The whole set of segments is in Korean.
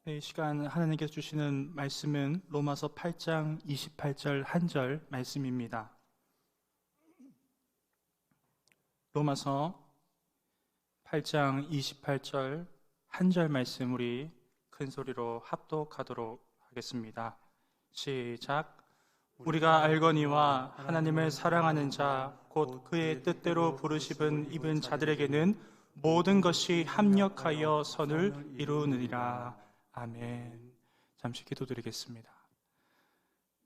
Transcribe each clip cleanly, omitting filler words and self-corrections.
네, 이 시간 하나님께서 주시는 말씀은 로마서 8장 28절 한 절 말씀입니다. 로마서 8장 28절 한 절 말씀 우리 큰 소리로 합독하도록 하겠습니다. 시작. 우리가 알거니와 하나님을 사랑하는 자 곧 그의 뜻대로 부르심은 입은 자들에게는 모든 것이 합력하여 선을 이루느니라. 아멘. 잠시 기도드리겠습니다.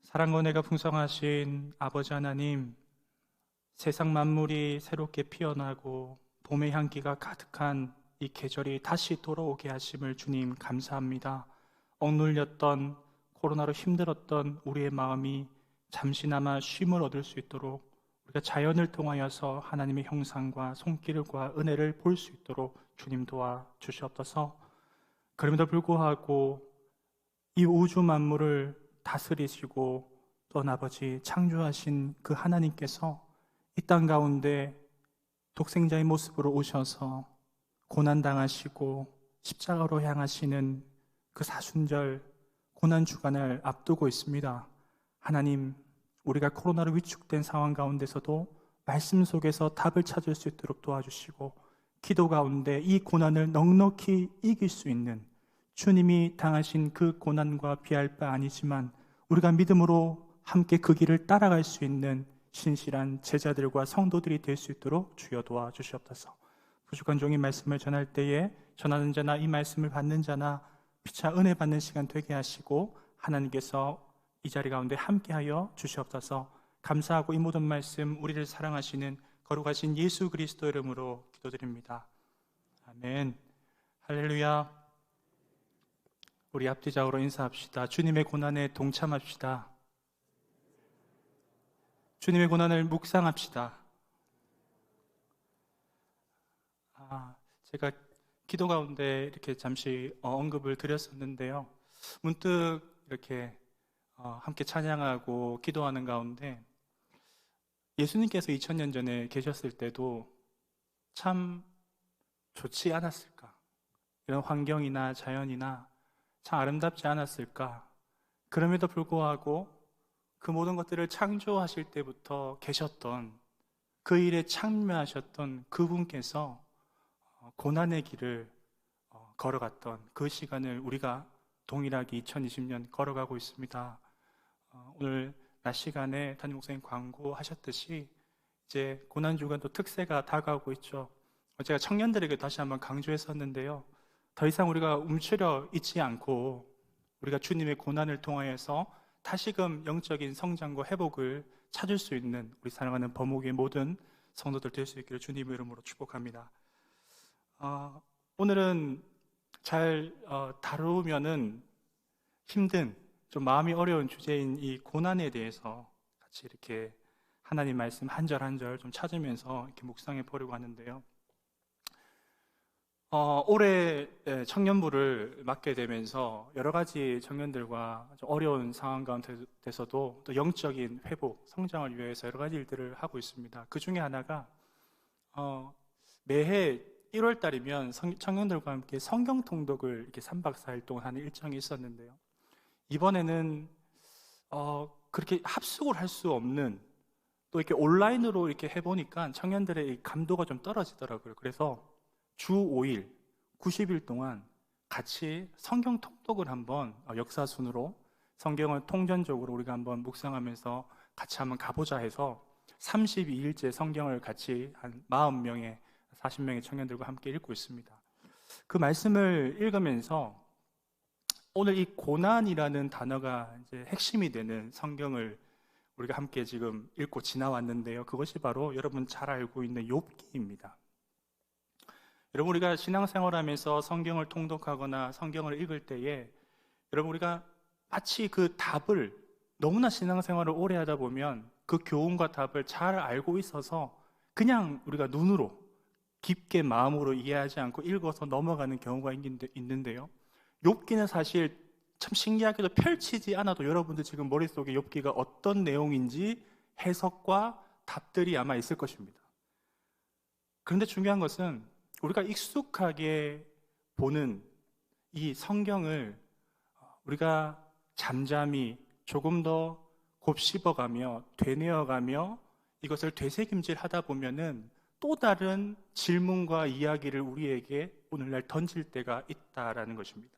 사랑과 은혜가 풍성하신 아버지 하나님, 세상 만물이 새롭게 피어나고 봄의 향기가 가득한 이 계절이 다시 돌아오게 하심을 주님 감사합니다. 억눌렸던 코로나로 힘들었던 우리의 마음이 잠시나마 쉼을 얻을 수 있도록 우리가 자연을 통하여서 하나님의 형상과 손길과 은혜를 볼 수 있도록 주님 도와주시옵소서. 그럼에도 불구하고 이 우주 만물을 다스리시고 또 아버지 창조하신 그 하나님께서 이 땅 가운데 독생자의 모습으로 오셔서 고난당하시고 십자가로 향하시는 그 사순절 고난주간을 앞두고 있습니다. 하나님, 우리가 코로나로 위축된 상황 가운데서도 말씀 속에서 답을 찾을 수 있도록 도와주시고 기도 가운데 이 고난을 넉넉히 이길 수 있는 주님이 당하신 그 고난과 비할 바 아니지만 우리가 믿음으로 함께 그 길을 따라갈 수 있는 신실한 제자들과 성도들이 될 수 있도록 주여 도와주시옵소서. 부족한 종이 말씀을 전할 때에 전하는 자나 이 말씀을 받는 자나 피차 은혜 받는 시간 되게 하시고 하나님께서 이 자리 가운데 함께하여 주시옵소서. 감사하고 이 모든 말씀 우리를 사랑하시는 거룩하신 예수 그리스도 이름으로 기도드립니다. 아멘. 할렐루야. 우리 앞뒤좌우로 인사합시다. 주님의 고난에 동참합시다. 주님의 고난을 묵상합시다. 제가 기도 가운데 이렇게 잠시 언급을 드렸었는데요. 문득 이렇게 함께 찬양하고 기도하는 가운데 예수님께서 2000년 전에 계셨을 때도 참 좋지 않았을까? 이런 환경이나 자연이나 참 아름답지 않았을까? 그럼에도 불구하고 그 모든 것들을 창조하실 때부터 계셨던 그 일에 참여하셨던 그분께서 고난의 길을 걸어갔던 그 시간을 우리가 동일하게 2020년 걸어가고 있습니다. 오늘 낮 시간에 담임 목사님 광고하셨듯이 이제 고난주간도 특세가 다가오고 있죠. 제가 청년들에게 다시 한번 강조했었는데요. 더 이상 우리가 움츠려 있지 않고 우리가 주님의 고난을 통하여서 다시금 영적인 성장과 회복을 찾을 수 있는 우리 사랑하는 범옥의 모든 성도들 될 수 있기를 주님의 이름으로 축복합니다. 오늘은 잘 다루면은 힘든 좀 마음이 어려운 주제인 이 고난에 대해서 같이 이렇게 하나님 말씀 한 절 한 절 좀 찾으면서 이렇게 묵상해 보려고 하는데요. 올해 청년부를 맡게 되면서 여러 가지 청년들과 좀 어려운 상황 가운데서도 또 영적인 회복, 성장을 위해서 여러 가지 일들을 하고 있습니다. 그 중에 하나가 매해 1월 달이면 청년들과 함께 성경 통독을 이렇게 3박 4일 동안 하는 일정이 있었는데요. 이번에는 그렇게 합숙을 할 수 없는 또 이렇게 온라인으로 이렇게 해보니까 청년들의 감도가 좀 떨어지더라고요. 그래서 주 5일, 90일 동안 같이 성경 통독을 한번 역사순으로 성경을 통전적으로 우리가 한번 묵상하면서 같이 한번 가보자 해서 32일째 성경을 같이 한 40명의 40명의 청년들과 함께 읽고 있습니다. 그 말씀을 읽으면서 오늘 이 고난이라는 단어가 이제 핵심이 되는 성경을 우리가 함께 지금 읽고 지나왔는데요. 그것이 바로 여러분 잘 알고 있는 욥기입니다. 여러분 우리가 신앙생활하면서 성경을 통독하거나 성경을 읽을 때에 여러분 우리가 마치 그 답을 너무나 신앙생활을 오래 하다 보면 그 교훈과 답을 잘 알고 있어서 그냥 우리가 눈으로 깊게 마음으로 이해하지 않고 읽어서 넘어가는 경우가 있는데요. 욥기는 사실 참 신기하게도 펼치지 않아도 여러분들 지금 머릿속에 욥기가 어떤 내용인지 해석과 답들이 아마 있을 것입니다. 그런데 중요한 것은 우리가 익숙하게 보는 이 성경을 우리가 잠잠히 조금 더 곱씹어가며 되뇌어가며 이것을 되새김질 하다 보면은 또 다른 질문과 이야기를 우리에게 오늘날 던질 때가 있다라는 것입니다.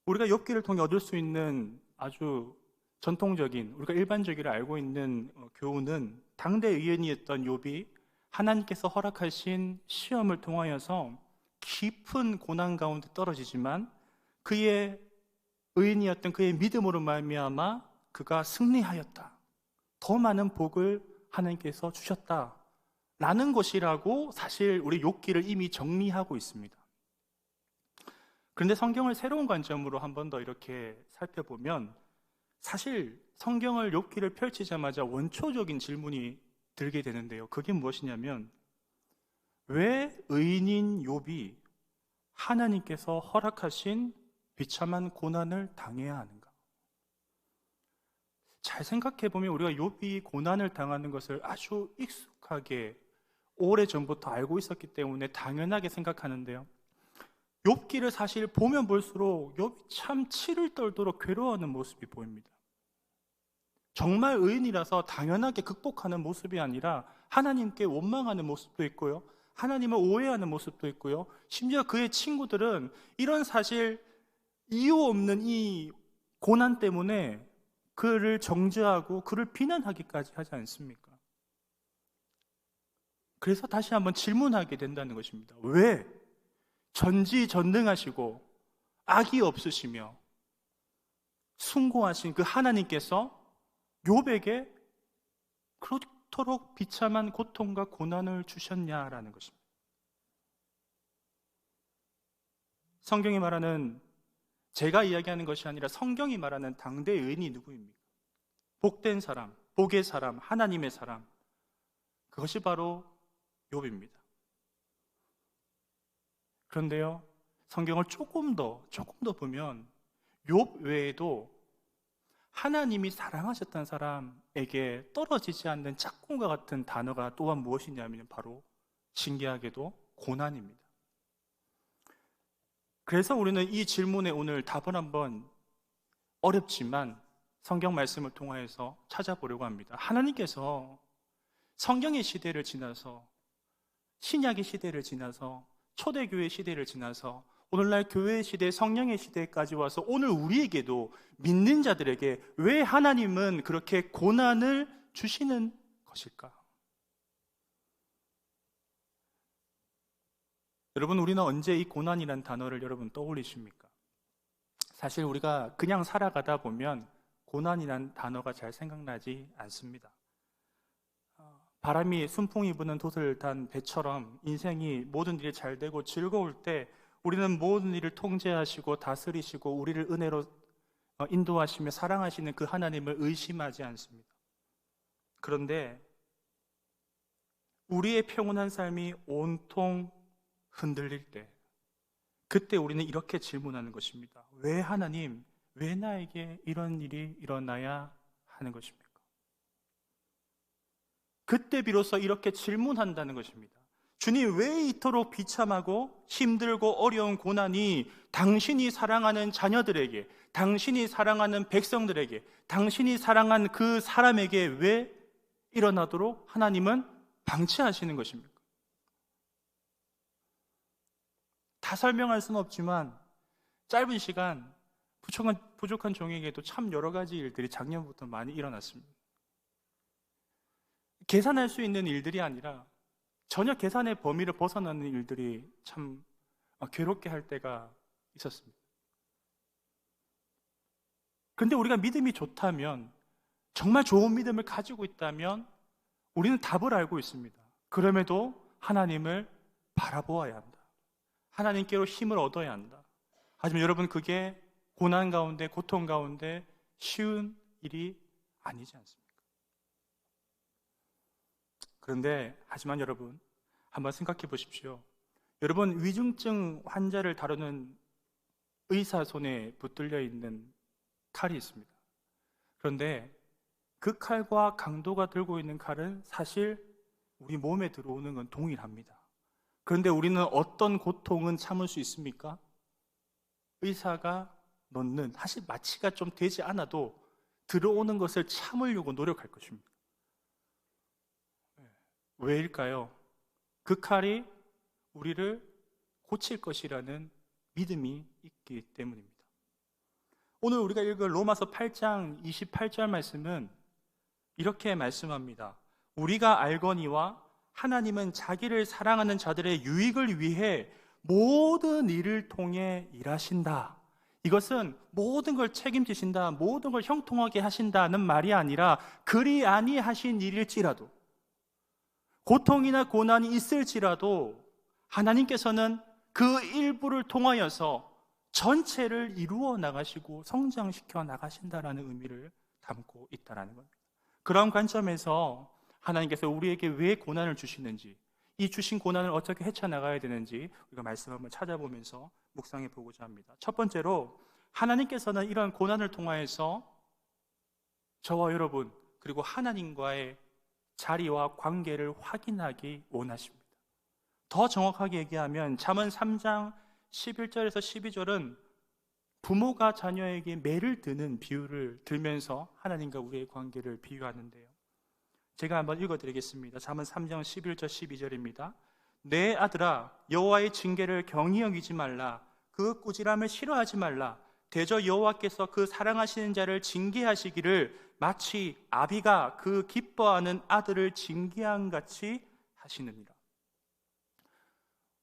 우리가 욥기를 통해 얻을 수 있는 아주 전통적인, 우리가 일반적으로 알고 있는 교훈은, 당대 의인이었던 욥이 하나님께서 허락하신 시험을 통하여서 깊은 고난 가운데 떨어지지만 그의 의인이었던 그의 믿음으로 말미암아 그가 승리하였다, 더 많은 복을 하나님께서 주셨다 라는 것이라고 사실 우리 욥기를 이미 정리하고 있습니다. 그런데 성경을 새로운 관점으로 한 번 더 이렇게 살펴보면 사실 성경을 욥기를 펼치자마자 원초적인 질문이 들게 되는데요. 그게 무엇이냐면, 왜 의인인 욥이 하나님께서 허락하신 비참한 고난을 당해야 하는가? 잘 생각해보면 우리가 욥이 고난을 당하는 것을 아주 익숙하게 오래전부터 알고 있었기 때문에 당연하게 생각하는데요, 욥기를 사실 보면 볼수록 욥이 참 치를 떨도록 괴로워하는 모습이 보입니다. 정말 의인이라서 당연하게 극복하는 모습이 아니라 하나님께 원망하는 모습도 있고요, 하나님을 오해하는 모습도 있고요, 심지어 그의 친구들은 이런 사실 이유 없는 이 고난 때문에 그를 정죄하고 그를 비난하기까지 하지 않습니까? 그래서 다시 한번 질문하게 된다는 것입니다. 왜 전지전능하시고 악이 없으시며 숭고하신 그 하나님께서 욥에게 그토록 비참한 고통과 고난을 주셨냐라는 것입니다. 성경이 말하는, 제가 이야기하는 것이 아니라 성경이 말하는 당대 의인이 누구입니까? 복된 사람, 복의 사람, 하나님의 사람, 그것이 바로 욥입니다. 그런데요, 성경을 조금 더 보면 욥 외에도 하나님이 사랑하셨던 사람에게 떨어지지 않는 짝꿍과 같은 단어가 또한 무엇이냐면 바로 신기하게도 고난입니다. 그래서 우리는 이 질문에 오늘 답을 한번 어렵지만 성경 말씀을 통하여서 찾아보려고 합니다. 하나님께서 성경의 시대를 지나서, 신약의 시대를 지나서, 초대교회 시대를 지나서 오늘날 교회 시대, 성령의 시대까지 와서 오늘 우리에게도, 믿는 자들에게 왜 하나님은 그렇게 고난을 주시는 것일까? 여러분, 우리는 언제 이 고난이란 단어를 여러분 떠올리십니까? 사실 우리가 그냥 살아가다 보면 고난이란 단어가 잘 생각나지 않습니다. 바람이 순풍이 부는 돛을 단 배처럼 인생이 모든 일이 잘 되고 즐거울 때 우리는 모든 일을 통제하시고 다스리시고 우리를 은혜로 인도하시며 사랑하시는 그 하나님을 의심하지 않습니다. 그런데 우리의 평온한 삶이 온통 흔들릴 때, 그때 우리는 이렇게 질문하는 것입니다. 왜 하나님, 왜 나에게 이런 일이 일어나야 하는 것입니까? 그때 비로소 이렇게 질문한다는 것입니다. 주님, 왜 이토록 비참하고 힘들고 어려운 고난이 당신이 사랑하는 자녀들에게, 당신이 사랑하는 백성들에게, 당신이 사랑한 그 사람에게 왜 일어나도록 하나님은 방치하시는 것입니까? 다 설명할 수는 없지만 짧은 시간 부족한 종에게도 참 여러 가지 일들이 작년부터 많이 일어났습니다. 계산할 수 있는 일들이 아니라 전혀 계산의 범위를 벗어나는 일들이 참 괴롭게 할 때가 있었습니다. 그런데 우리가 믿음이 좋다면, 정말 좋은 믿음을 가지고 있다면 우리는 답을 알고 있습니다. 그럼에도 하나님을 바라보아야 한다. 하나님께로 힘을 얻어야 한다. 하지만 여러분, 그게 고난 가운데, 고통 가운데 쉬운 일이 아니지 않습니까? 그런데 하지만 여러분, 한번 생각해 보십시오. 여러분, 위중증 환자를 다루는 의사 손에 붙들려 있는 칼이 있습니다. 그런데 그 칼과 강도가 들고 있는 칼은 사실 우리 몸에 들어오는 건 동일합니다. 그런데 우리는 어떤 고통은 참을 수 있습니까? 의사가 넣는, 사실 마취가 좀 되지 않아도 들어오는 것을 참으려고 노력할 것입니다. 왜일까요? 그 칼이 우리를 고칠 것이라는 믿음이 있기 때문입니다. 오늘 우리가 읽은 로마서 8장 28절 말씀은 이렇게 말씀합니다. 우리가 알거니와 하나님은 자기를 사랑하는 자들의 유익을 위해 모든 일을 통해 일하신다. 이것은 모든 걸 책임지신다, 모든 걸 형통하게 하신다는 말이 아니라 그리 아니하신 일일지라도, 고통이나 고난이 있을지라도 하나님께서는 그 일부를 통하여서 전체를 이루어 나가시고 성장시켜 나가신다라는 의미를 담고 있다는 겁니다. 그런 관점에서 하나님께서 우리에게 왜 고난을 주시는지, 이 주신 고난을 어떻게 헤쳐나가야 되는지 우리가 말씀 한번 찾아보면서 묵상해 보고자 합니다. 첫 번째로, 하나님께서는 이런 고난을 통하여서 저와 여러분 그리고 하나님과의 자리와 관계를 확인하기 원하십니다. 더 정확하게 얘기하면 잠언 3장 11절에서 12절은 부모가 자녀에게 매를 드는 비유를 들면서 하나님과 우리의 관계를 비유하는데요. 제가 한번 읽어드리겠습니다. 잠언 3장 11절 12절입니다. 내 아들아, 여호와의 징계를 경히 여기지 말라. 그 꾸지람을 싫어하지 말라. 대저 여호와께서 그 사랑하시는 자를 징계하시기를 마치 아비가 그 기뻐하는 아들을 징계한 같이 하시느니라.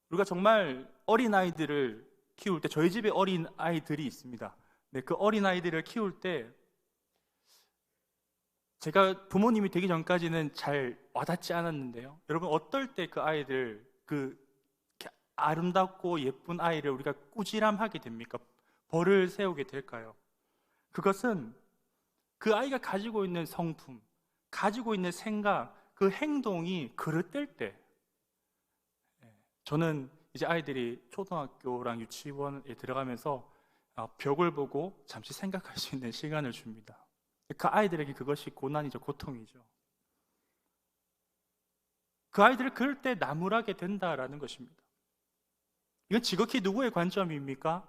우리가 정말 어린아이들을 키울 때, 저희 집에 어린아이들이 있습니다. 네, 그 어린아이들을 키울 때 제가 부모님이 되기 전까지는 잘 와닿지 않았는데요. 여러분, 어떨 때 그 아이들, 그 아름답고 예쁜 아이를 우리가 꾸지람하게 됩니까? 벌을 세우게 될까요? 그것은 그 아이가 가지고 있는 성품, 가지고 있는 생각, 그 행동이 그릇될 때, 저는 이제 아이들이 초등학교랑 유치원에 들어가면서 벽을 보고 잠시 생각할 수 있는 시간을 줍니다. 그 아이들에게 그것이 고난이죠, 고통이죠. 그 아이들을 그럴 때 나무라게 된다라는 것입니다. 이건 지극히 누구의 관점입니까?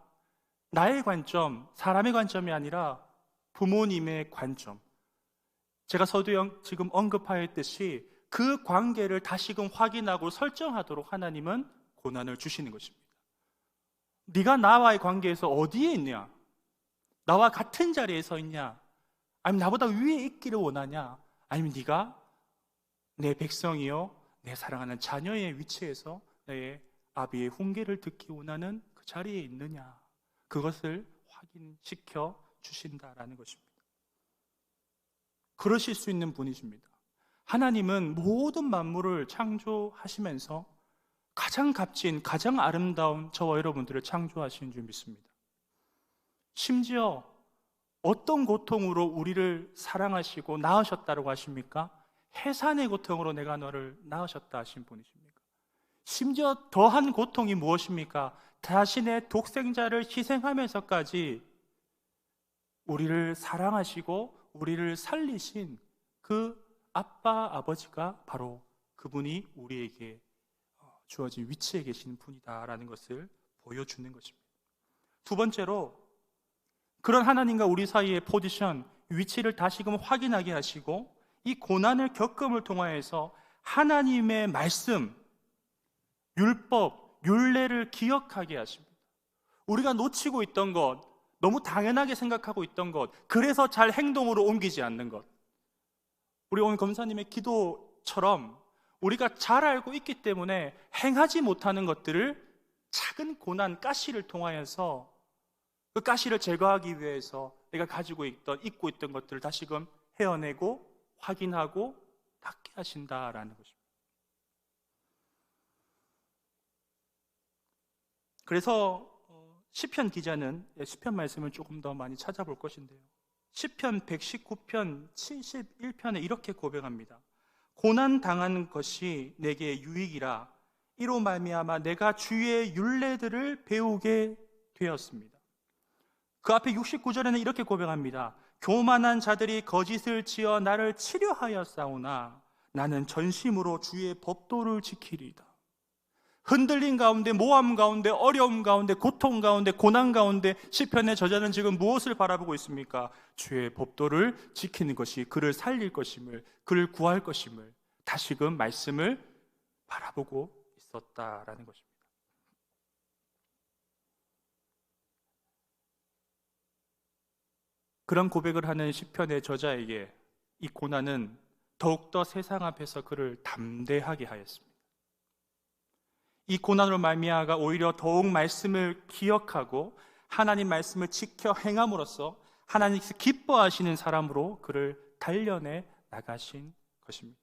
나의 관점, 사람의 관점이 아니라 부모님의 관점. 제가 서두에 지금 언급하였듯이 그 관계를 다시금 확인하고 설정하도록 하나님은 고난을 주시는 것입니다. 네가 나와의 관계에서 어디에 있냐? 나와 같은 자리에 서 있냐? 아니면 나보다 위에 있기를 원하냐? 아니면 네가 내 백성이요, 내 사랑하는 자녀의 위치에서 내 아비의 훈계를 듣기 원하는 그 자리에 있느냐? 그것을 확인시켜 주신다라는 것입니다. 그러실 수 있는 분이십니다. 하나님은 모든 만물을 창조하시면서 가장 값진, 가장 아름다운 저와 여러분들을 창조하신 줄 믿습니다. 심지어 어떤 고통으로 우리를 사랑하시고 낳으셨다고 하십니까? 해산의 고통으로 내가 너를 낳으셨다 하신 분이십니까? 심지어 더한 고통이 무엇입니까? 자신의 독생자를 희생하면서까지 우리를 사랑하시고 우리를 살리신 그 아빠, 아버지가 바로 그분이 우리에게 주어진 위치에 계신 분이다라는 것을 보여주는 것입니다. 두 번째로, 그런 하나님과 우리 사이의 포지션, 위치를 다시금 확인하게 하시고 이 고난을 겪음을 통하여서 하나님의 말씀, 율법, 율례를 기억하게 하십니다. 우리가 놓치고 있던 것, 너무 당연하게 생각하고 있던 것, 그래서 잘 행동으로 옮기지 않는 것, 우리 오늘 검사님의 기도처럼 우리가 잘 알고 있기 때문에 행하지 못하는 것들을 작은 고난, 가시를 통하여서 그 가시를 제거하기 위해서 내가 가지고 잊고 있던 것들을 다시금 헤어내고 확인하고 닦게 하신다라는 것입니다. 그래서 시편 기자는 시편 말씀을 조금 더 많이 찾아볼 것인데요, 시편 119편 71편에 이렇게 고백합니다. 고난 당한 것이 내게 유익이라. 이로 말미암아 내가 주의 율례들을 배우게 되었습니다. 그 앞에 69절에는 이렇게 고백합니다. 교만한 자들이 거짓을 지어 나를 치려하여 싸우나 나는 전심으로 주의 법도를 지키리이다. 흔들림 가운데, 모함 가운데, 어려움 가운데, 고통 가운데, 고난 가운데 시편의 저자는 지금 무엇을 바라보고 있습니까? 주의 법도를 지키는 것이 그를 살릴 것임을, 그를 구할 것임을 다시금 말씀을 바라보고 있었다라는 것입니다. 그런 고백을 하는 시편의 저자에게 이 고난은 더욱더 세상 앞에서 그를 담대하게 하였습니다. 이 고난으로 말미암아 오히려 더욱 말씀을 기억하고 하나님 말씀을 지켜 행함으로써 하나님께서 기뻐하시는 사람으로 그를 단련해 나가신 것입니다.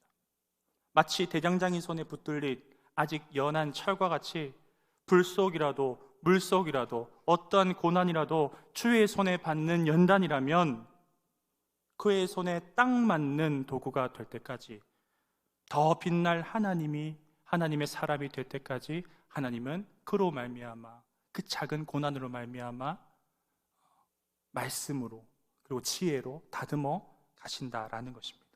마치 대장장이 손에 붙들린 아직 연한 철과 같이 불 속이라도 물 속이라도 어떠한 고난이라도 주의 손에 받는 연단이라면 그의 손에 딱 맞는 도구가 될 때까지, 더 빛날 하나님의 사람이 될 때까지 하나님은 그로 말미암아, 그 작은 고난으로 말미암아 말씀으로 그리고 지혜로 다듬어 가신다라는 것입니다.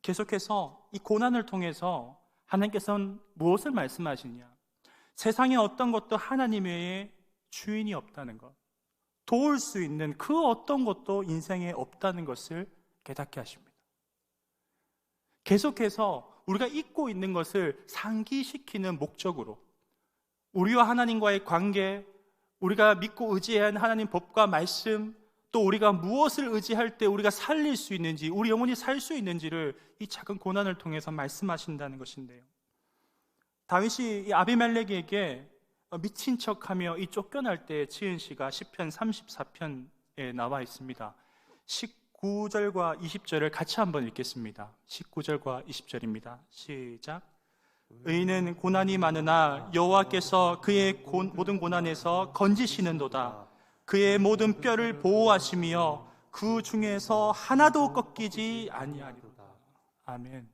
계속해서 이 고난을 통해서 하나님께서는 무엇을 말씀하시냐? 세상에 어떤 것도 하나님 외에 주인이 없다는 것, 도울 수 있는 그 어떤 것도 인생에 없다는 것을 깨닫게 하십니다. 계속해서 우리가 잊고 있는 것을 상기시키는 목적으로 우리와 하나님과의 관계, 우리가 믿고 의지해야 하는 하나님 법과 말씀, 또 우리가 무엇을 의지할 때 우리가 살릴 수 있는지, 우리 영혼이 살 수 있는지를 이 작은 고난을 통해서 말씀하신다는 것인데요. 다윗이 이 아비멜렉에게 미친 척하며 이 쫓겨날 때 지은 시가 시편 34편에 나와 있습니다. 19절과 20절을 같이 한번 읽겠습니다. 19절과 20절입니다. 시작. 의인은 고난이 많으나 여호와께서 그의 모든 고난에서 건지시는도다. 그의 모든 뼈를 보호하시며 그 중에서 하나도 꺾이지 아니하리로다. 아멘.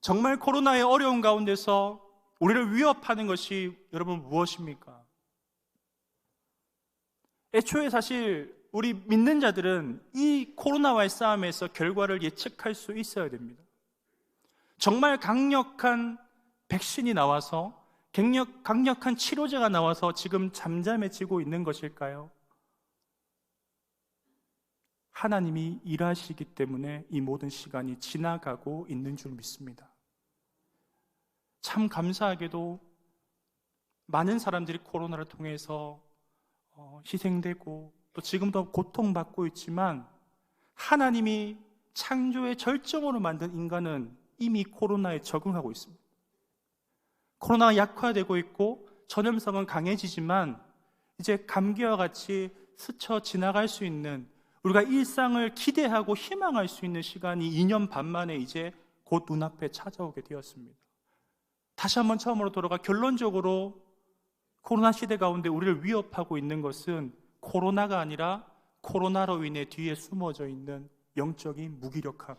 정말 코로나의 어려운 가운데서 우리를 위협하는 것이 여러분 무엇입니까? 애초에 사실 우리 믿는 자들은 이 코로나와의 싸움에서 결과를 예측할 수 있어야 됩니다. 정말 강력한 백신이 나와서 강력한 치료제가 나와서 지금 잠잠해지고 있는 것일까요? 하나님이 일하시기 때문에 이 모든 시간이 지나가고 있는 줄 믿습니다. 참 감사하게도 많은 사람들이 코로나를 통해서 희생되고 또 지금도 고통받고 있지만 하나님이 창조의 절정으로 만든 인간은 이미 코로나에 적응하고 있습니다. 코로나가 약화되고 있고 전염성은 강해지지만 이제 감기와 같이 스쳐 지나갈 수 있는, 우리가 일상을 기대하고 희망할 수 있는 시간이 2년 반 만에 이제 곧 눈앞에 찾아오게 되었습니다. 다시 한번 처음으로 돌아가 결론적으로 코로나 시대 가운데 우리를 위협하고 있는 것은 코로나가 아니라 코로나로 인해 뒤에 숨어져 있는 영적인 무기력함,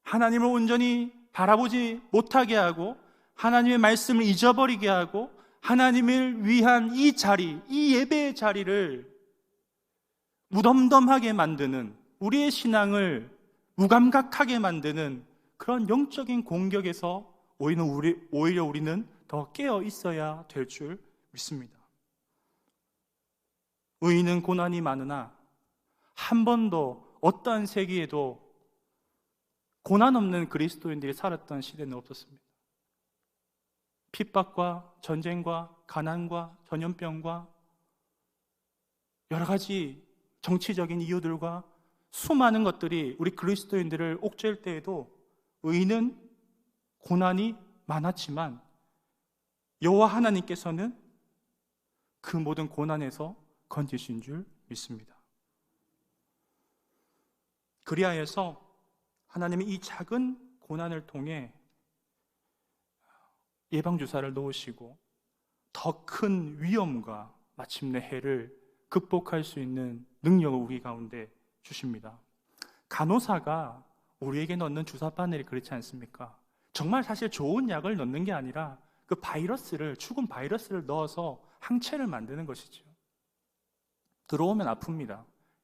하나님을 온전히 바라보지 못하게 하고 하나님의 말씀을 잊어버리게 하고 하나님을 위한 이 자리, 이 예배의 자리를 무덤덤하게 만드는, 우리의 신앙을 무감각하게 만드는 그런 영적인 공격에서 오히려 우리는 더 깨어 있어야 될 줄 믿습니다. 의인은 고난이 많으나 한 번도 어떠한 세기에도 고난 없는 그리스도인들이 살았던 시대는 없었습니다. 핍박과 전쟁과 가난과 전염병과 여러 가지 정치적인 이유들과 수많은 것들이 우리 그리스도인들을 옥죄일 때에도 의인은 고난이 많았지만 여호와 하나님께서는 그 모든 고난에서 건지신 줄 믿습니다. 그리하여서 하나님이 이 작은 고난을 통해 예방주사를 놓으시고 더 큰 위험과 마침내 해를 극복할 수 있는 능력을 우리 가운데 주십니다. 간호사가 우리에게 넣는 주사바늘이 그렇지 않습니까? 정말 사실 좋은 약을 넣는 게 아니라 그 죽은 바이러스를 넣어서 항체를 만드는 것이죠. 들어오면 아픕니다.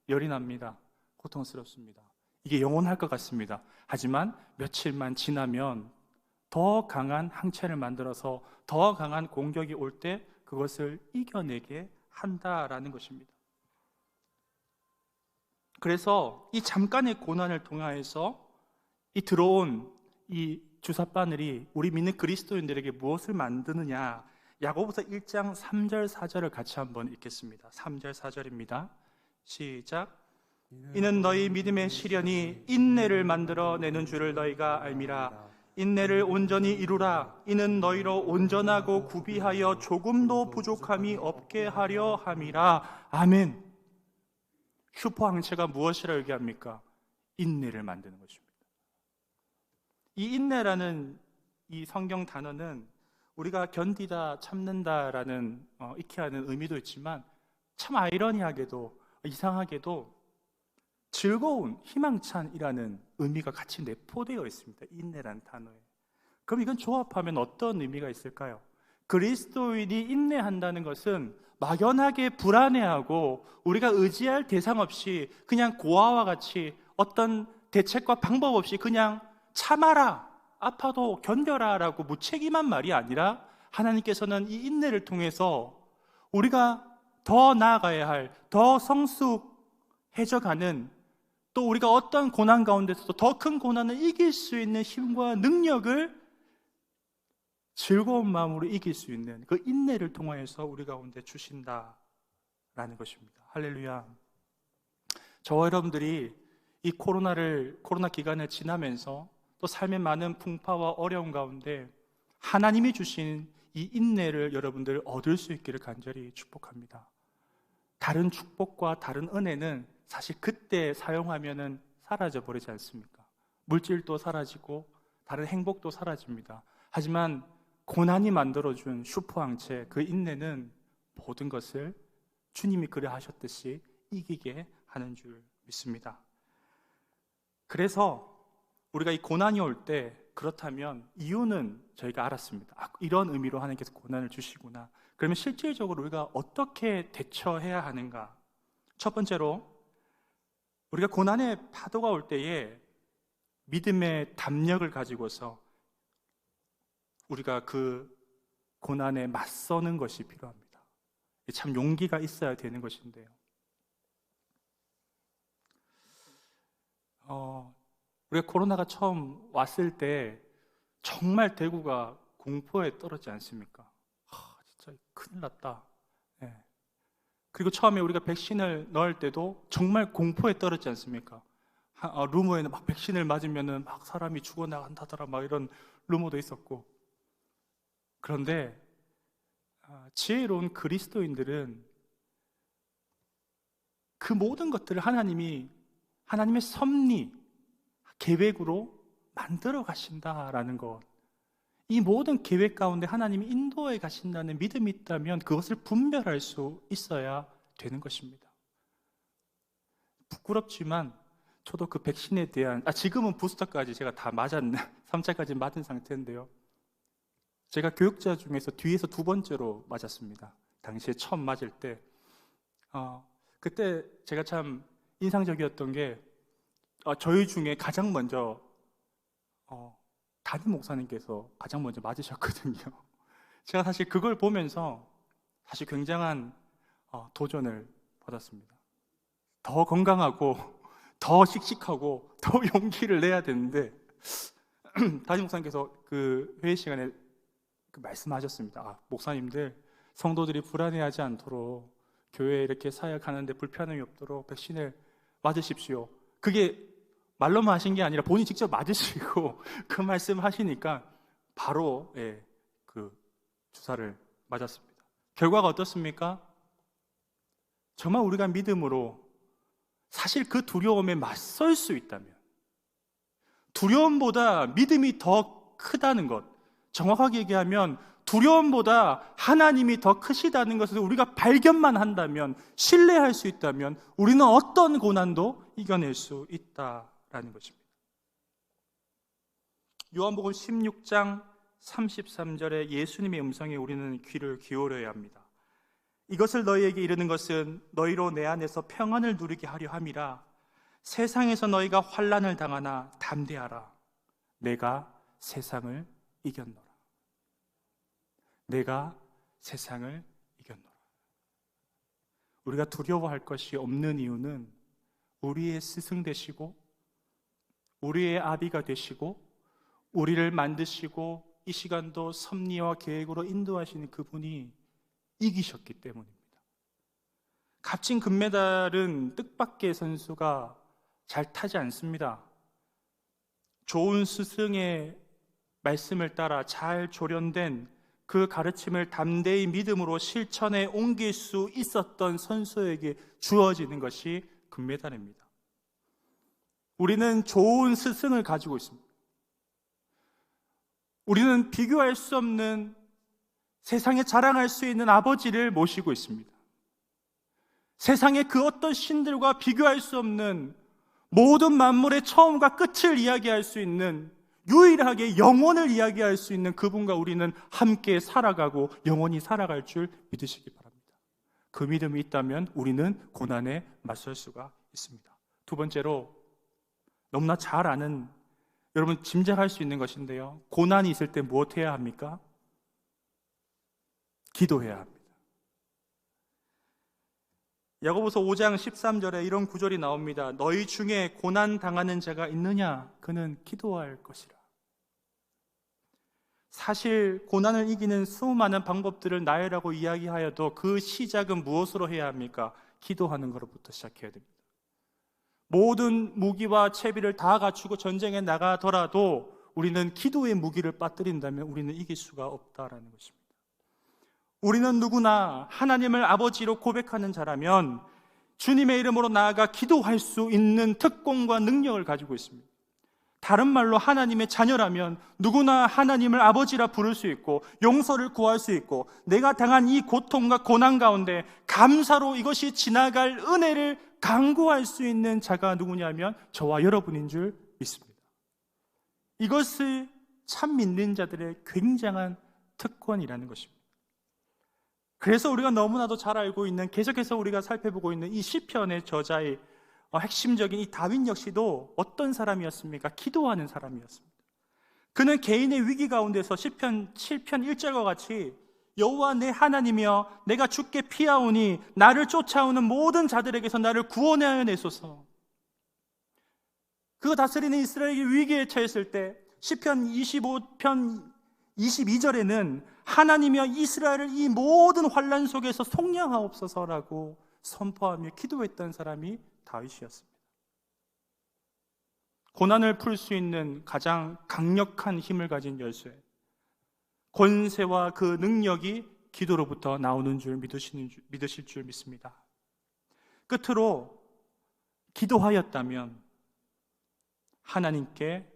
열이 납니다. 고통스럽습니다. 이게 영원할 것 같습니다. 하지만 며칠만 지나면 더 강한 항체를 만들어서 더 강한 공격이 올 때 그것을 이겨내게 한다라는 것입니다. 그래서 이 잠깐의 고난을 통하여서 이 들어온 이 주사바늘이 우리 믿는 그리스도인들에게 무엇을 만드느냐, 야고보서 1장 3절 4절을 같이 한번 읽겠습니다. 3절 4절입니다. 시작. 이는 너희 믿음의 시련이 인내를 만들어내는 줄을 너희가 알미라. 인내를 온전히 이루라. 이는 너희로 온전하고 구비하여 조금도 부족함이 없게 하려 함이라. 아멘. 슈퍼항체가 무엇이라 얘기합니까? 인내를 만드는 것입니다. 이 인내라는 이 성경 단어는 우리가 견디다, 참는다라는 익히 하는 의미도 있지만 참 아이러니하게도, 이상하게도 즐거운, 희망찬이라는 의미가 같이 내포되어 있습니다. 인내라는 단어에. 그럼 이건 조합하면 어떤 의미가 있을까요? 그리스도인이 인내한다는 것은 막연하게 불안해하고 우리가 의지할 대상 없이 그냥 고아와 같이 어떤 대책과 방법 없이 그냥 참아라, 아파도 견뎌라 라고 무책임한 말이 아니라 하나님께서는 이 인내를 통해서 우리가 더 나아가야 할, 더 성숙해져가는, 또 우리가 어떤 고난 가운데서도 더 큰 고난을 이길 수 있는 힘과 능력을 즐거운 마음으로 이길 수 있는 그 인내를 통하여서 우리 가운데 주신다라는 것입니다. 할렐루야. 저와 여러분들이 이 코로나 기간을 지나면서 또 삶의 많은 풍파와 어려움 가운데 하나님이 주신 이 인내를 여러분들 얻을 수 있기를 간절히 축복합니다. 다른 축복과 다른 은혜는 사실 그때 사용하면은 사라져 버리지 않습니까? 물질도 사라지고 다른 행복도 사라집니다. 하지만 고난이 만들어준 슈퍼항체, 그 인내는 모든 것을 주님이 그래 하셨듯이 이기게 하는 줄 믿습니다. 그래서 우리가 이 고난이 올 때, 그렇다면 이유는 저희가 알았습니다. 이런 의미로 하나님께서 고난을 주시구나. 그러면 실질적으로 우리가 어떻게 대처해야 하는가? 첫 번째로, 우리가 고난의 파도가 올 때에 믿음의 담력을 가지고서 우리가 그 고난에 맞서는 것이 필요합니다. 참 용기가 있어야 되는 것인데요. 우리가 코로나가 처음 왔을 때 정말 대구가 공포에 떨었지 않습니까? 진짜 큰일 났다. 네. 그리고 처음에 우리가 백신을 넣을 때도 정말 공포에 떨었지 않습니까? 루머에는 막 백신을 맞으면은 막 사람이 죽어나간다더라, 막 이런 루머도 있었고. 그런데 지혜로운 그리스도인들은 그 모든 것들을 하나님의 섭리, 계획으로 만들어 가신다라는 것, 이 모든 계획 가운데 하나님이 인도해 가신다는 믿음이 있다면 그것을 분별할 수 있어야 되는 것입니다. 부끄럽지만 저도 그 백신에 대한, 지금은 부스터까지 제가 다 3차까지 맞은 상태인데요, 제가 교육자 중에서 뒤에서 두 번째로 맞았습니다. 당시에 처음 맞을 때 그때 제가 참 인상적이었던 게, 저희 중에 가장 먼저 담임 목사님께서 가장 먼저 맞으셨거든요. 제가 사실 그걸 보면서 사실 굉장한 도전을 받았습니다. 더 건강하고 더 씩씩하고 더 용기를 내야 되는데 담임 목사님께서 그 회의 시간에 말씀하셨습니다. 목사님들, 성도들이 불안해하지 않도록 교회에 이렇게 사역하는데 불편함이 없도록 백신을 맞으십시오. 그게 말로만 하신 게 아니라 본인이 직접 맞으시고 그 말씀 하시니까 바로 그 주사를 맞았습니다. 결과가 어떻습니까? 정말 우리가 믿음으로 사실 그 두려움에 맞설 수 있다면, 두려움보다 믿음이 더 크다는 것, 정확하게 얘기하면 두려움보다 하나님이 더 크시다는 것을 우리가 발견만 한다면, 신뢰할 수 있다면 우리는 어떤 고난도 이겨낼 수 있다라는 것입니다. 요한복음 16장 33절에 예수님의 음성에 우리는 귀를 기울여야 합니다. 이것을 너희에게 이르는 것은 너희로 내 안에서 평안을 누리게 하려 함이라. 세상에서 너희가 환난을 당하나 담대하라. 내가 세상을 이겼노라. 내가 세상을 이겼노라. 우리가 두려워할 것이 없는 이유는 우리의 스승 되시고 우리의 아비가 되시고 우리를 만드시고 이 시간도 섭리와 계획으로 인도하시는 그분이 이기셨기 때문입니다. 값진 금메달은 뜻밖의 선수가 잘 타지 않습니다. 좋은 스승의 말씀을 따라 잘 조련된 그 가르침을 담대히 믿음으로 실천에 옮길 수 있었던 선수에게 주어지는 것이 금메달입니다. 우리는 좋은 스승을 가지고 있습니다. 우리는 비교할 수 없는, 세상에 자랑할 수 있는 아버지를 모시고 있습니다. 세상의 그 어떤 신들과 비교할 수 없는, 모든 만물의 처음과 끝을 이야기할 수 있는, 유일하게 영원을 이야기할 수 있는 그분과 우리는 함께 살아가고 영원히 살아갈 줄 믿으시기 바랍니다. 그 믿음이 있다면 우리는 고난에 맞설 수가 있습니다. 두 번째로, 너무나 잘 아는, 여러분 짐작할 수 있는 것인데요, 고난이 있을 때 무엇해야 합니까? 기도해야 합니다. 야고보서 5장 13절에 이런 구절이 나옵니다. 너희 중에 고난 당하는 자가 있느냐? 그는 기도할 것이라. 사실 고난을 이기는 수많은 방법들을 나열하고 이야기하여도 그 시작은 무엇으로 해야 합니까? 기도하는 것부터 시작해야 됩니다. 모든 무기와 채비를 다 갖추고 전쟁에 나가더라도 우리는 기도의 무기를 빠뜨린다면 우리는 이길 수가 없다라는 것입니다. 우리는 누구나 하나님을 아버지로 고백하는 자라면 주님의 이름으로 나아가 기도할 수 있는 특권과 능력을 가지고 있습니다. 다른 말로 하나님의 자녀라면 누구나 하나님을 아버지라 부를 수 있고 용서를 구할 수 있고 내가 당한 이 고통과 고난 가운데 감사로 이것이 지나갈 은혜를 강구할 수 있는 자가 누구냐면 저와 여러분인 줄 믿습니다. 이것을 참 믿는 자들의 굉장한 특권이라는 것입니다. 그래서 우리가 너무나도 잘 알고 있는, 계속해서 우리가 살펴보고 있는 이 시편의 저자의 핵심적인 이 다윗 역시도 어떤 사람이었습니까? 기도하는 사람이었습니다. 그는 개인의 위기 가운데서 시편 7편 1절과 같이 여호와 내 하나님이여 내가 주께 피하오니 나를 쫓아오는 모든 자들에게서 나를 구원하여 내소서. 그가 다스리는 이스라엘이 위기에 처했을 때 시편 25편 22절에는 하나님이여 이스라엘을 이 모든 환난 속에서 속량하옵소서라고 선포하며 기도했던 사람이 다윗이었습니다. 고난을 풀 수 있는 가장 강력한 힘을 가진 열쇠, 권세와 그 능력이 기도로부터 나오는 줄 믿으실 줄 믿습니다. 끝으로 기도하였다면 하나님께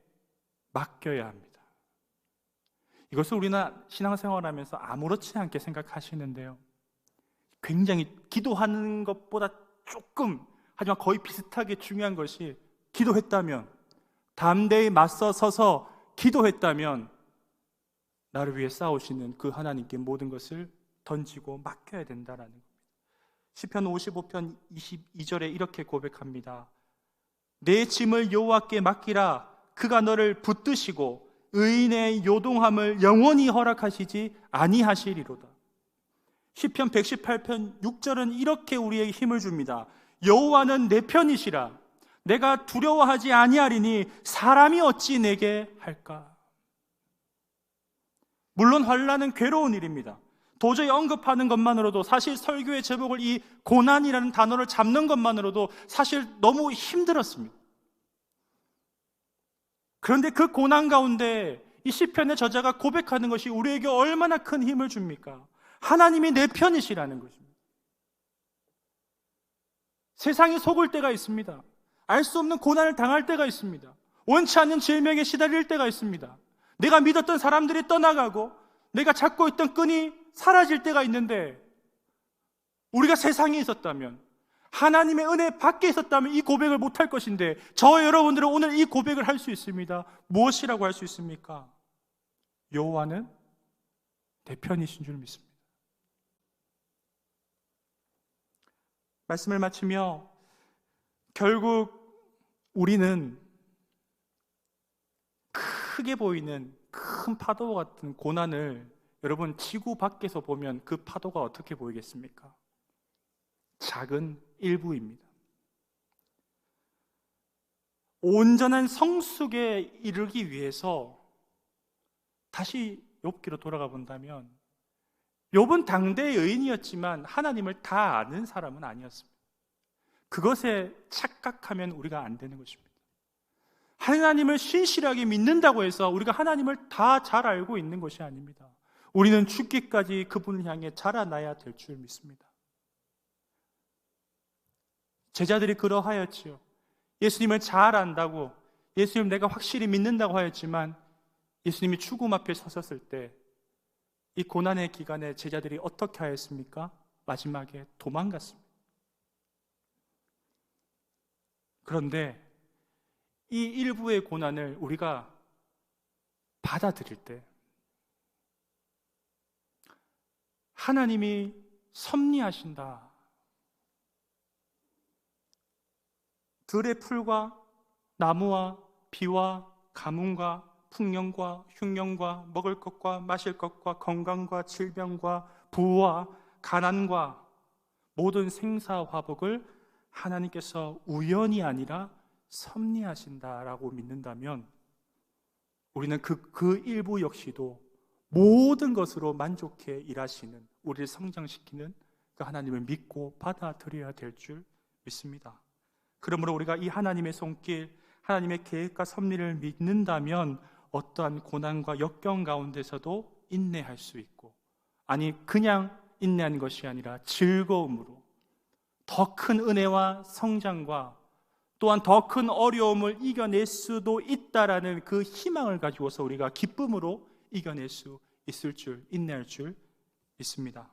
맡겨야 합니다. 이것을 우리는 신앙생활하면서 아무렇지 않게 생각하시는데요, 굉장히 기도하는 것보다 조금, 하지만 거의 비슷하게 중요한 것이, 기도했다면, 담대히 맞서 서서 기도했다면 나를 위해 싸우시는 그 하나님께 모든 것을 던지고 맡겨야 된다라는 겁니다. 시편 55편 22절에 이렇게 고백합니다. 내 짐을 여호와께 맡기라. 그가 너를 붙드시고 의인의 요동함을 영원히 허락하시지 아니하시리로다. 시편 118편 6절은 이렇게 우리에게 힘을 줍니다. 여호와는 내 편이시라. 내가 두려워하지 아니하리니 사람이 어찌 내게 할까? 물론 환난은 괴로운 일입니다. 도저히 언급하는 것만으로도, 사실 설교의 제목을 이 고난이라는 단어를 잡는 것만으로도 사실 너무 힘들었습니다. 그런데 그 고난 가운데 이 시편의 저자가 고백하는 것이 우리에게 얼마나 큰 힘을 줍니까? 하나님이 내 편이시라는 것입니다. 세상이 속을 때가 있습니다. 알 수 없는 고난을 당할 때가 있습니다. 원치 않는 질병에 시달릴 때가 있습니다. 내가 믿었던 사람들이 떠나가고 내가 잡고 있던 끈이 사라질 때가 있는데, 우리가 세상에 있었다면, 하나님의 은혜 밖에 있었다면 이 고백을 못할 것인데, 저 여러분들은 오늘 이 고백을 할 수 있습니다. 무엇이라고 할 수 있습니까? 여호와는 내 편이신 줄 믿습니다. 말씀을 마치며, 결국 우리는 크게 보이는 큰 파도와 같은 고난을 여러분 지구 밖에서 보면 그 파도가 어떻게 보이겠습니까? 작은 일부입니다. 온전한 성숙에 이르기 위해서 다시 욥기로 돌아가 본다면 욥은 당대의 의인이었지만 하나님을 다 아는 사람은 아니었습니다. 그것에 착각하면 우리가 안 되는 것입니다. 하나님을 신실하게 믿는다고 해서 우리가 하나님을 다 잘 알고 있는 것이 아닙니다. 우리는 죽기까지 그분을 향해 자라나야 될 줄 믿습니다. 제자들이 그러하였지요. 예수님을 잘 안다고, 예수님 내가 확실히 믿는다고 하였지만 예수님이 죽음 앞에 서셨을 때 이 고난의 기간에 제자들이 어떻게 하였습니까? 마지막에 도망갔습니다. 그런데 이 일부의 고난을 우리가 받아들일 때 하나님이 섭리하신다. 들의 풀과 나무와 비와 가뭄과 풍년과 흉년과 먹을 것과 마실 것과 건강과 질병과 부와 가난과 모든 생사화복을 하나님께서 우연이 아니라 섭리하신다라고 믿는다면 우리는 그 일부 역시도 모든 것으로 만족해 일하시는, 우리를 성장시키는 그 하나님을 믿고 받아들여야 될 줄 믿습니다. 그러므로 우리가 이 하나님의 손길, 하나님의 계획과 섭리를 믿는다면 어떠한 고난과 역경 가운데서도 인내할 수 있고, 아니 그냥 인내하는 것이 아니라 즐거움으로 더 큰 은혜와 성장과 또한 더 큰 어려움을 이겨낼 수도 있다라는 그 희망을 가지고서 우리가 기쁨으로 이겨낼 수 있을 줄, 인내할 줄 믿습니다.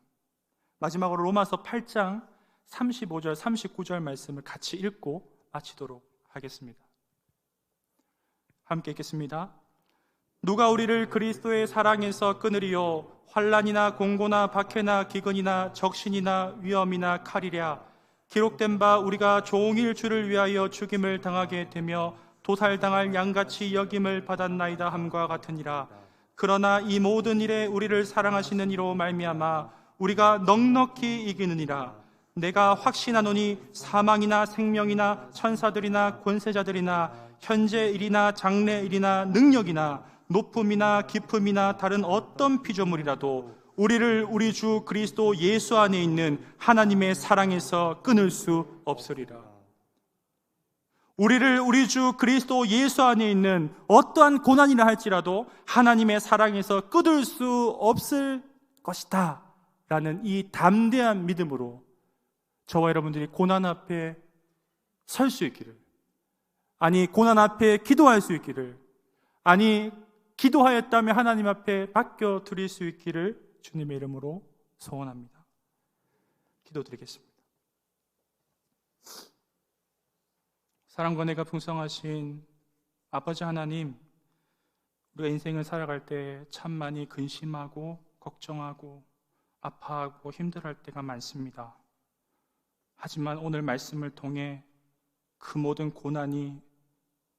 마지막으로 로마서 8장 35절, 39절 말씀을 같이 읽고 마치도록 하겠습니다. 함께 읽겠습니다. 누가 우리를 그리스도의 사랑에서 끊으리요? 환난이나 공고나 박해나 기근이나 적신이나 위험이나 칼이랴. 기록된 바 우리가 종일 주를 위하여 죽임을 당하게 되며 도살당할 양같이 여김을 받았나이다 함과 같으니라. 그러나 이 모든 일에 우리를 사랑하시는 이로 말미암아 우리가 넉넉히 이기느니라. 내가 확신하노니 사망이나 생명이나 천사들이나 권세자들이나 현재 일이나 장래 일이나 능력이나 높음이나 깊음이나 다른 어떤 피조물이라도 우리를 우리 주 그리스도 예수 안에 있는 하나님의 사랑에서 끊을 수 없으리라. 우리를 우리 주 그리스도 예수 안에 있는 어떠한 고난이라 할지라도 하나님의 사랑에서 끊을 수 없을 것이다 라는 이 담대한 믿음으로 저와 여러분들이 고난 앞에 설 수 있기를, 아니 고난 앞에 기도할 수 있기를, 아니 기도하였다면 하나님 앞에 맡겨 드릴 수 있기를 주님의 이름으로 소원합니다. 기도드리겠습니다. 사랑과 은혜가 풍성하신 아버지 하나님, 우리가 인생을 살아갈 때 참 많이 근심하고 걱정하고 아파하고 힘들어할 때가 많습니다. 하지만 오늘 말씀을 통해 그 모든 고난이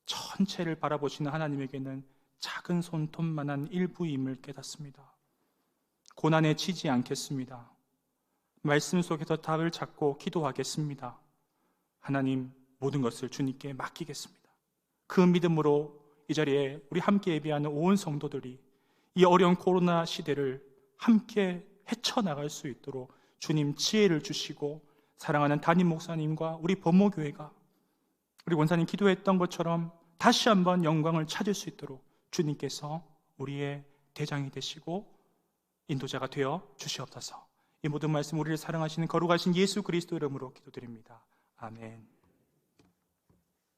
전체를 바라보시는 하나님에게는 작은 손톱만한 일부임을 깨닫습니다. 고난에 지지 않겠습니다. 말씀 속에서 답을 찾고 기도하겠습니다. 하나님, 모든 것을 주님께 맡기겠습니다. 그 믿음으로 이 자리에 우리 함께 예배하는 온 성도들이 이 어려운 코로나 시대를 함께 헤쳐나갈 수 있도록 주님 지혜를 주시고, 사랑하는 담임 목사님과 우리 법모교회가 우리 원사님 기도했던 것처럼 다시 한번 영광을 찾을 수 있도록 주님께서 우리의 대장이 되시고 인도자가 되어 주시옵소서. 이 모든 말씀 우리를 사랑하시는 거룩하신 예수 그리스도 이름으로 기도드립니다. 아멘.